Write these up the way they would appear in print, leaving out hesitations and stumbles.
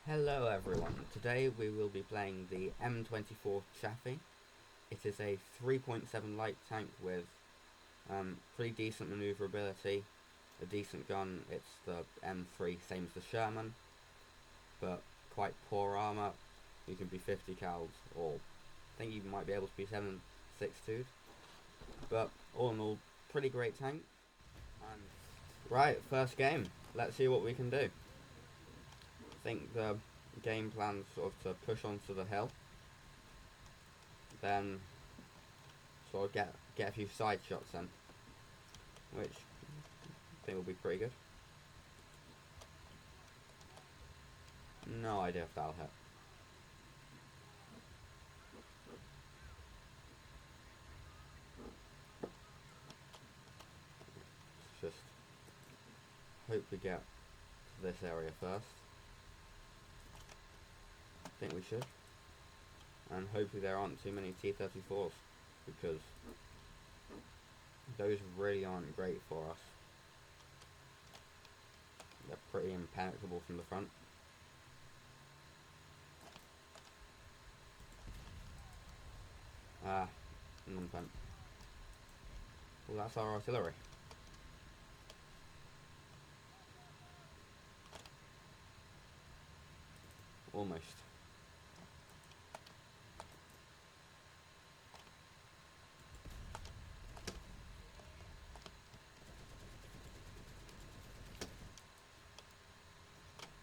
Hello everyone, today we will be playing the M24 Chaffee. It is a 3.7 light tank with pretty decent manoeuvrability, a decent gun. It's the M3, same as the Sherman, but quite poor armour. You can be 50 cals, or I think you might be able to be 7.62'd, but all in all, pretty great tank. And right, first game, let's see what we can do. I think the game plan's sort of to push onto the hill, then sort of get a few side shots in, which I think will be pretty good. No idea if that'll hit. Let's just hope we get to this area first. I think we should. And hopefully there aren't too many T-34s, because those really aren't great for us. They're pretty impenetrable from the front. Non-pen. Well, that's our artillery. Almost.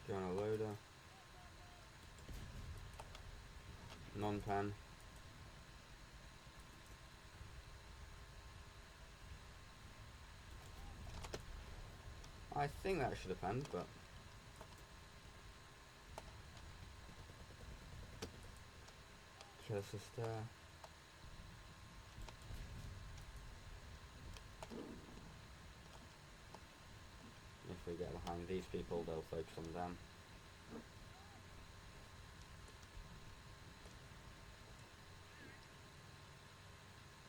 Going a loader. Non-pen. I think that should have penned, but kill sister. If we get behind these people, they'll focus on them.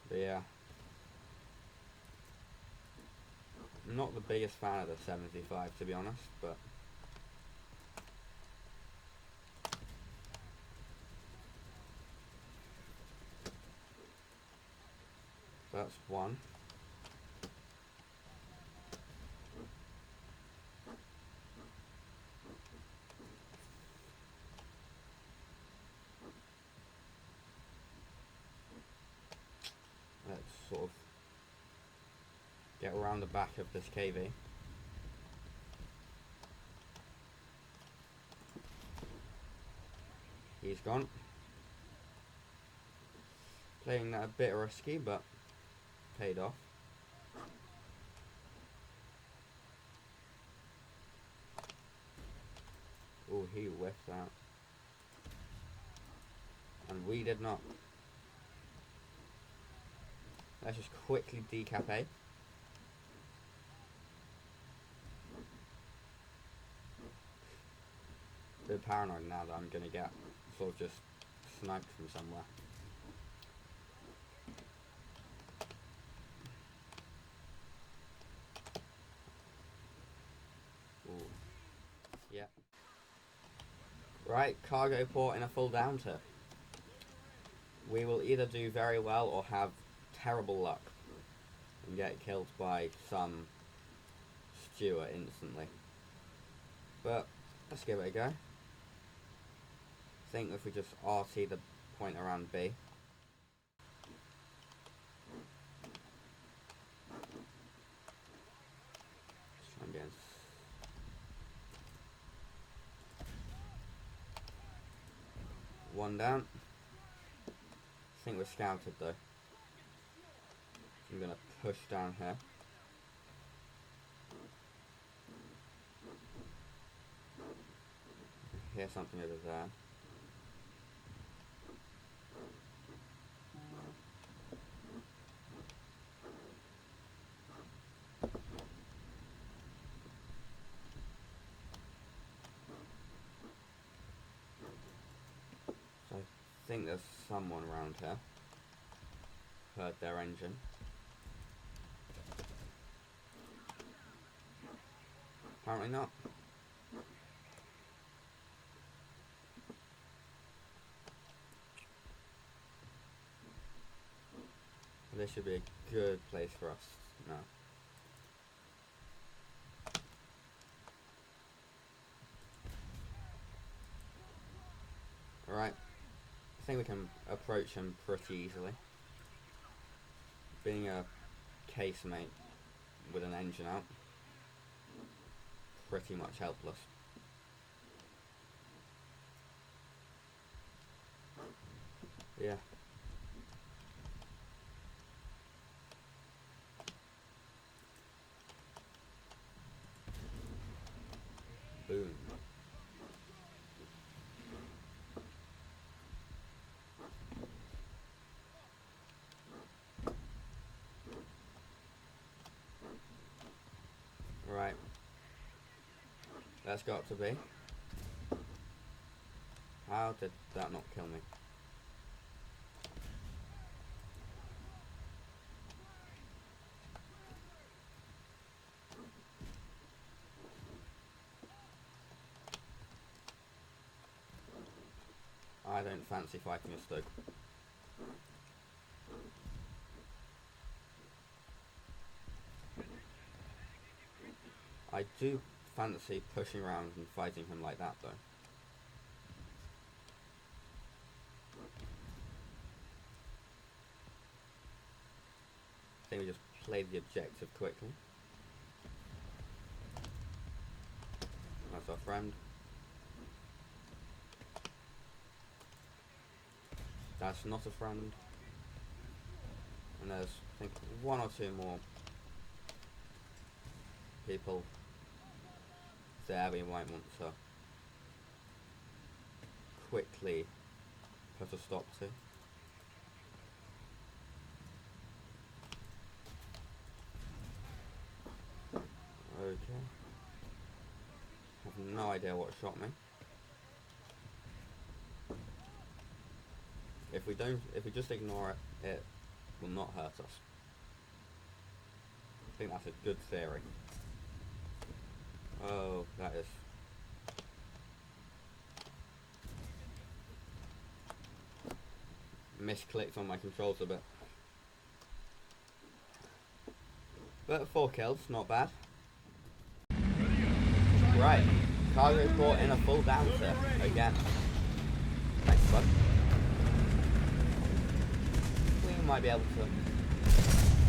But yeah, I'm not the biggest fan of the 75, to be honest, but that's one. Let's sort of get around the back of this KV. He's gone. Playing that a bit risky, but paid off. Oh, he whiffed that. And we did not. Let's just quickly decap A. A bit paranoid now that I'm going to get sort of just sniped from somewhere. Ooh. Yeah. Right, cargo port in a full down tip. We will either do very well or have terrible luck and get killed by some Stewart instantly. But let's give it a go. I think if we just RT the point around B. Let's try and get in. One down. I think we're scouted though. So I'm going to push down here. I hear something over there. So I think there's someone around here. Heard their engine. Apparently not. this should be a good place for us now. Alright, I think we can approach him pretty easily. Being a casemate with an engine out, pretty much helpless. Yeah. Boom. Right. Let's go up to B. How did that not kill me? I don't fancy fighting a Stoke. I do fancy pushing around and fighting him like that though. I think we just play the objective quickly. That's our friend. That's not a friend. And there's, I think, one or two more people there we might want to quickly put a stop to. Okay. Have no idea what shot me. If we just ignore it, it will not hurt us. I think that's a good theory. Oh, that is... misclicked on my controls a bit. But 4 kills, not bad. Right, cargo port in a full downset again. Thanks, bud. We might be able to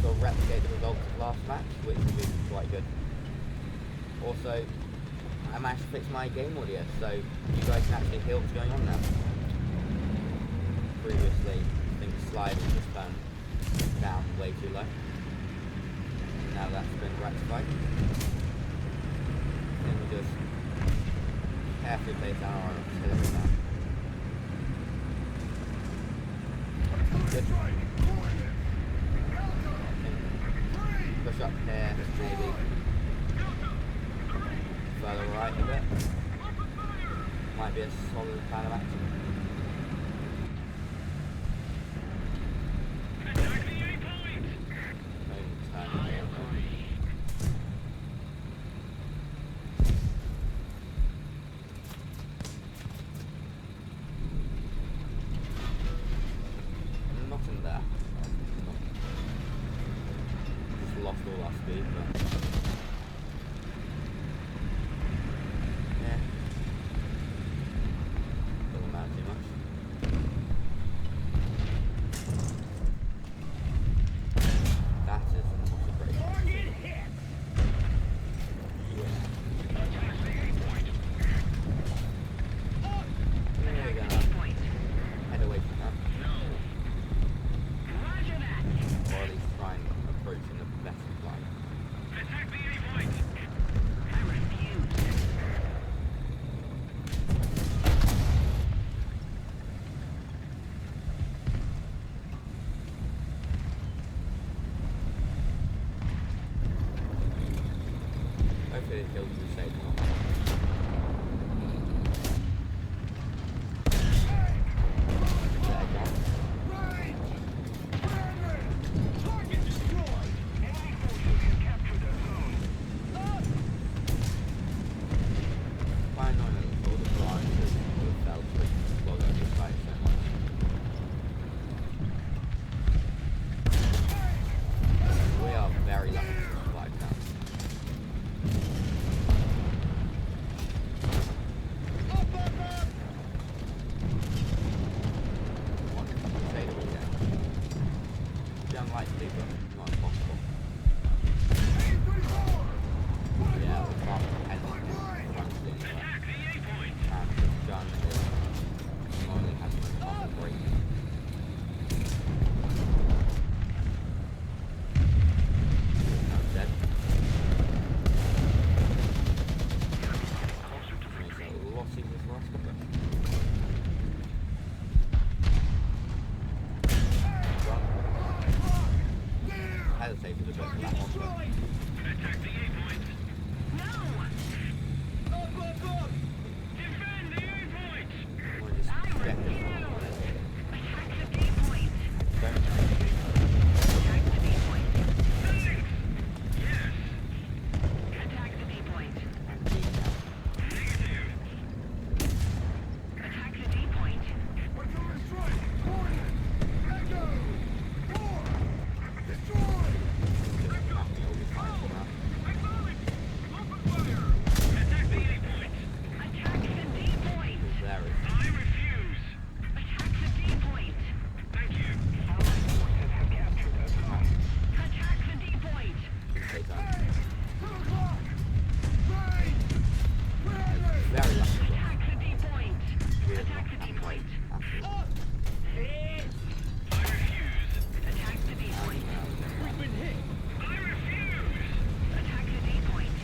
sort of replicate the results of last match, which would be quite good. Also, I managed to fix my game audio, so you guys can actually hear what's going on now. Previously, I think the slide was just turned down way too low. Now that's been rectified. Then we just carefully place down our artillery now. Good. Push up here, maybe. Further right a bit. Might be a solid plan of action. Nothing there. Just lost all our speed, but yeah. Doesn't matter too much. That is not a great target hit. Yeah. We're gonna head away from that. Or at least try and approach in a better line. likely, but not impossible. Yeah, we can't head on anywhere. And this gun is only has half a break. Now dead. Makes it a lot easier for us to push. Hesitated a bit for that one, but Attack the A point. No! Up! Defend the A point! we'll just get this one. Attack the D point. Don't Attack the D point. Yes. Attack the D point. Negative. Attack the D point. Artillery strike! Warning! Echo! War! Destroy! Acknowledge! Open fire! Attack the A point. Attack the D point. there is I refuse. Attack the D point. Thank you. Allied forces have captured a zone. Attack the D point. take that. 2 o'clock! Rain! Ready! Very lucky. Attack the D point. We have Attack not the D had point. absolutely. I refuse. Attack the D point. We've been hit! I refuse. Attack the D point.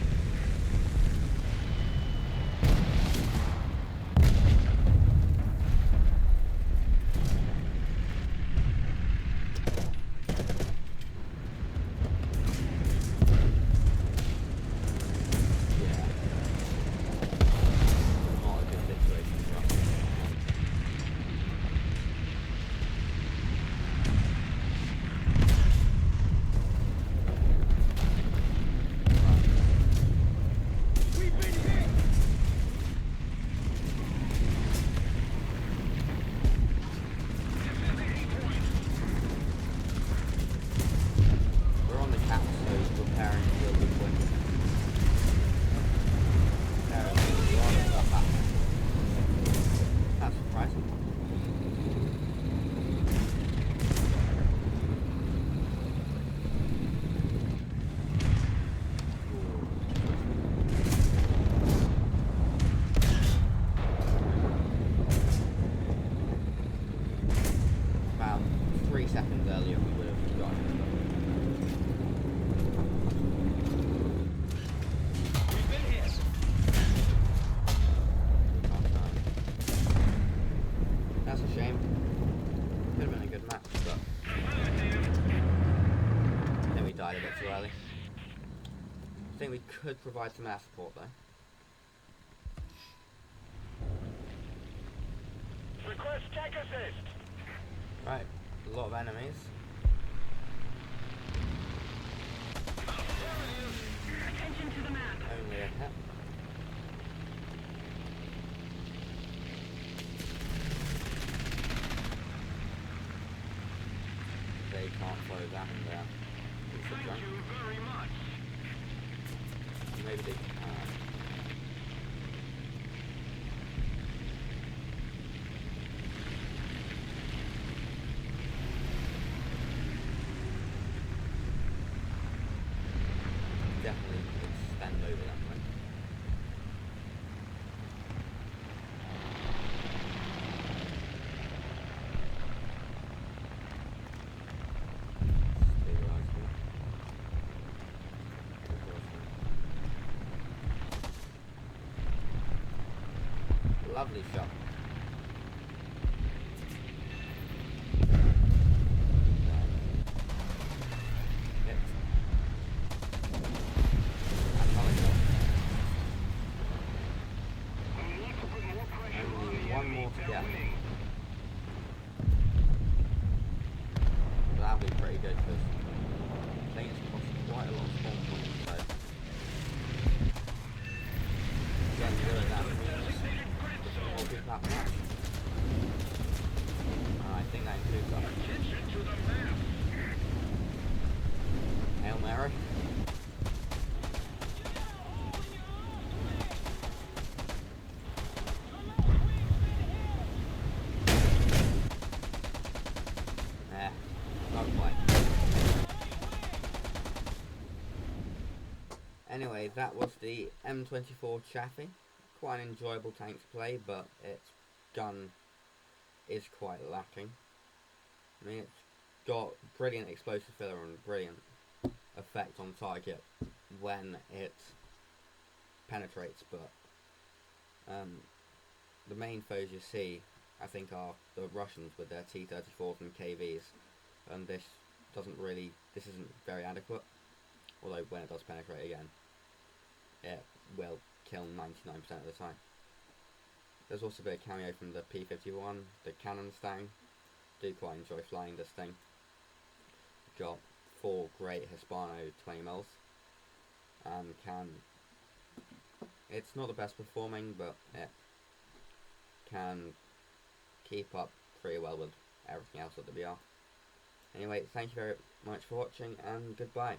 Yeah. Not a good situation for us. We've been hit! We're on the cap, so repairing will be quick. There is a lot of stuff happening. That's surprising. About 3 seconds earlier we would have gotten it. We've been hit! That's a shame. Could have been a good match, but I think we died a bit too early. I think we could provide some air support though. Request tank assist. Right, a lot of enemies. Attention to the map. Only a hit. They can't slow down there. It's a Thank jump. you very much. Maybe they can. Definitely extend over that way. Stabilize them. Lovely shot. Hit. Another shot. Only one more to get. That'll be pretty good because I think it's cost quite a lot of spawn points, so getting rid of that means we'll be that much. I think that includes us. Attention to the map. Hail Mary. Not quite. anyway, that was the M24 Chaffee. Quite an enjoyable tank to play, but its gun is quite lacking. I mean, it's got brilliant explosive filler and brilliant effect on target when it penetrates, but the main foes you see, I think, are the Russians with their T-34s and KVs, and this isn't very adequate, although when it does penetrate again, it will kill 99% of the time. There's also a bit of cameo from the P-51, the cannon stang. Do quite enjoy flying this thing. Got 4 great Hispano 20mm, and it's not the best performing, but it can keep up pretty well with everything else at the BR. Anyway, thank you very much for watching, and goodbye.